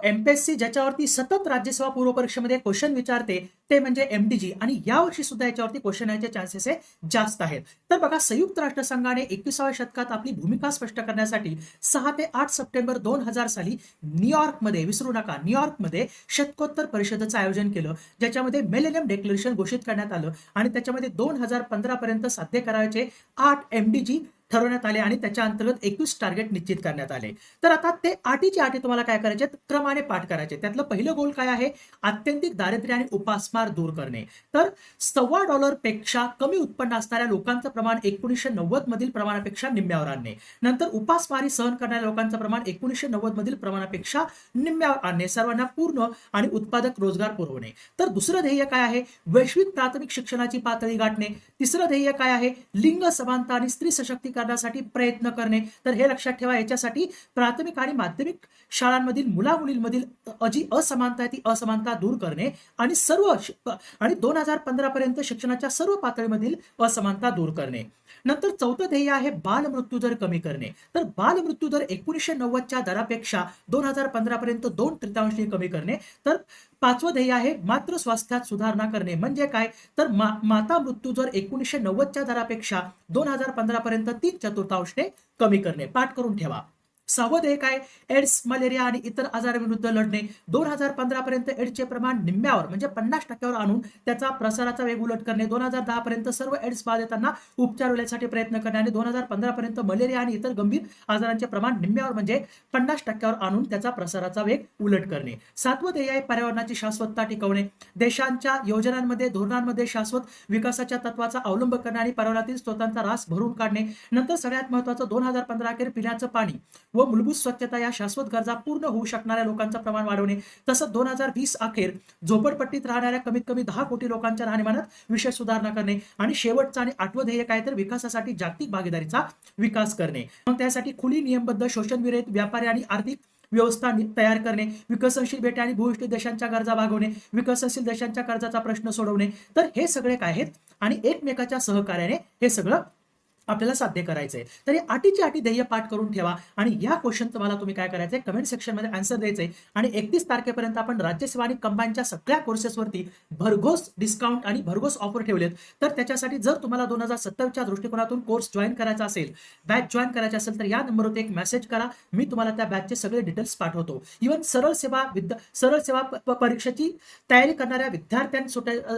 MPSC ज्याच्यावरती सतत राज्यसेवा पूर्व परीक्षेमध्ये क्वेश्चन विचारते ते म्हणजे एमडीजी आणि यावर्षी सुद्धा याच्यावरती क्वेश्चन याचे चान्सेस जास्त आहेत. तर बघा, संयुक्त राष्ट्रसंघाने 21व्या शतकात आपली भूमिका स्पष्ट करण्यासाठी 6 ते 8 सप्टेंबर 2000 साली न्यूयॉर्कमध्ये, विसरू नका, न्यूयॉर्कमध्ये शतकोत्तर परिषदेचं आयोजन केलं, ज्याच्यामध्ये मिलेनियम डिक्लेरेशन घोषित करण्यात आलं आणि त्याच्यामध्ये 2015 पर्यंत साध्य करायचे 8 एमडीजी ठरवण्यात आले आणि त्याच्या अंतर्गत 21 टार्गेट निश्चित करण्यात आले. तर आता ते आठीचे आठी तुम्हाला काय करायचे, क्रमाने पाठ करायचे. त्यातलं पहिलं गोल काय आहे, आत्यंतिक दारिद्र्य आणि उपासमार दूर करणे. तर $1.25 पेक्षा कमी उत्पन्न असणाऱ्या लोकांचं प्रमाण 1990 मधील प्रमाणापेक्षा निम्म्यावर आणणे. नंतर उपासमारी सहन करणाऱ्या लोकांचं प्रमाण 1990 मधील प्रमाणापेक्षा निम्म्यावर आणणे. सर्वांना पूर्ण आणि उत्पादक रोजगार पुरवणे. तर दुसरं ध्येय काय आहे, वैश्विक प्राथमिक शिक्षणाची पातळी गाठणे. तिसरं ध्येय काय आहे, लिंग समानता आणि स्त्री सशक्तीकरणासाठी प्रयत्न करणे. तर हे लक्षात ठेवा, याच्यासाठी प्राथमिक आणि माध्यमिक शाळांमधील मुला-मुलींमधील जी असमानता आहे ती असमानता दूर करणे आणि 2015 पर्यंत शिक्षणाच्या सर्व पातळीमधील असमानता दूर करणे. नंतर चौथं ध्येय आहे बालमृत्यू दर कमी करणे. तर बालमृत्यू दर 1990च्या दरापेक्षा 2015 पर्यंत 2/3 कमी करणे. तर पाचवं ध्येय आहे मातृ स्वास्थ्यात सुधारणा करणे. म्हणजे काय, तर माता मृत्यू दर 1990च्या दरापेक्षा 2015 पर्यंत 3/4 कमी करणे. पाठ करून ठेवा. सहावं ध्येय काय, एड्स, मलेरिया आणि इतर आजाराविरुद्ध लढणे. 2015 पर्यंत एड्सचे प्रमाण निम्म्यावर म्हणजे 50% आणून त्याचा प्रसाराचा वेग उलट करणे. 2010 पर्यंत सर्व एड्स बाधितांना उपचार मिळण्यासाठी प्रयत्न करणे आणि 2015 पर्यंत मलेरिया आणि इतर गंभीर आजारांचे प्रमाण निम्म्यावर म्हणजे 50% आणून त्याचा प्रसाराचा वेग उलट करणे. सातवं ध्येय आहे पर्यावरणाची शाश्वतता टिकवणे. देशांच्या योजनांमध्ये, धोरणांमध्ये शाश्वत विकासाच्या तत्वाचा अवलंब करणे आणि पर्यावरणातील स्रोतांचा ऱ्हास भरून काढणे. नंतर सगळ्यात महत्त्वाचं 2015 अखेर पिण्याचं पाणी व मूलभूत स्वच्छता या शाश्वत गरजा पूर्ण होऊ शकणाऱ्या लोकांचं प्रमाण वाढवणे. तसंच 2020 अखेर झोपडपट्टीत राहणाऱ्या कमीत कमी 10 कोटी लोकांच्या राहणीमानात विशेष सुधारणा करणे. आणि शेवटचं आणि आठवं ध्येय काय, तर विकासासाठी जागतिक भागीदारीचा विकास करणे. मग त्यासाठी खुली, नियमबद्ध, शोषणविरहित व्यापारी आणि आर्थिक व्यवस्था तयार करणे, विकसनशील बेटे आणि भूविष्ठ देशांच्या गरजा भागवणे, विकसनशील देशांच्या कर्जाचा प्रश्न सोडवणे. तर हे सगळे काय आहेत आणि एकमेकाच्या सहकार्याने हे सगळं आपल्याला साध्य करायचंय. तर हे आठीची आठी ध्येय पाठ करून ठेवा आणि या क्वेश्चन तुम्हाला तुम्ही काय करायचंय, कमेंट सेक्शन मध्ये आन्सर द्यायचंय. आणि 31 तारखेपर्यंत आपण राज्यसेवा आणि कंबाईनच्या सगळ्या कोर्सेसवरती भरघोस डिस्काउंट आणि भरघोस ऑफर ठेवलेत. तर त्याच्यासाठी जर तुम्हाला 2027च्या दृष्टिकोनातून कोर्स जॉईन करायचा असेल, बॅच जॉईन करायची असेल, तर या नंबरवरती एक मेसेज करा. मी तुम्हाला त्या बॅचचे सगळे डिटेल्स पाठवतो. इव्हन सरळ सेवा परीक्षेची तयारी करणाऱ्या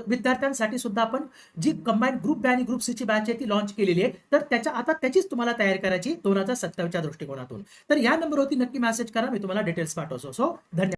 विद्यार्थ्यांसाठी सुद्धा आपण जी कंबाईन ग्रुप बी आणि ग्रुप सी ची बॅच आहे ती लॉन्च केलेली आहे. तर त्याचीच तुम्हाला तयारी करायची 2027च्या दृष्टिकोनातून. तर या नंबरवरती नक्की मेसेज करा, मी तुम्हाला डिटेल्स पाठवतो. सो धन्यवाद.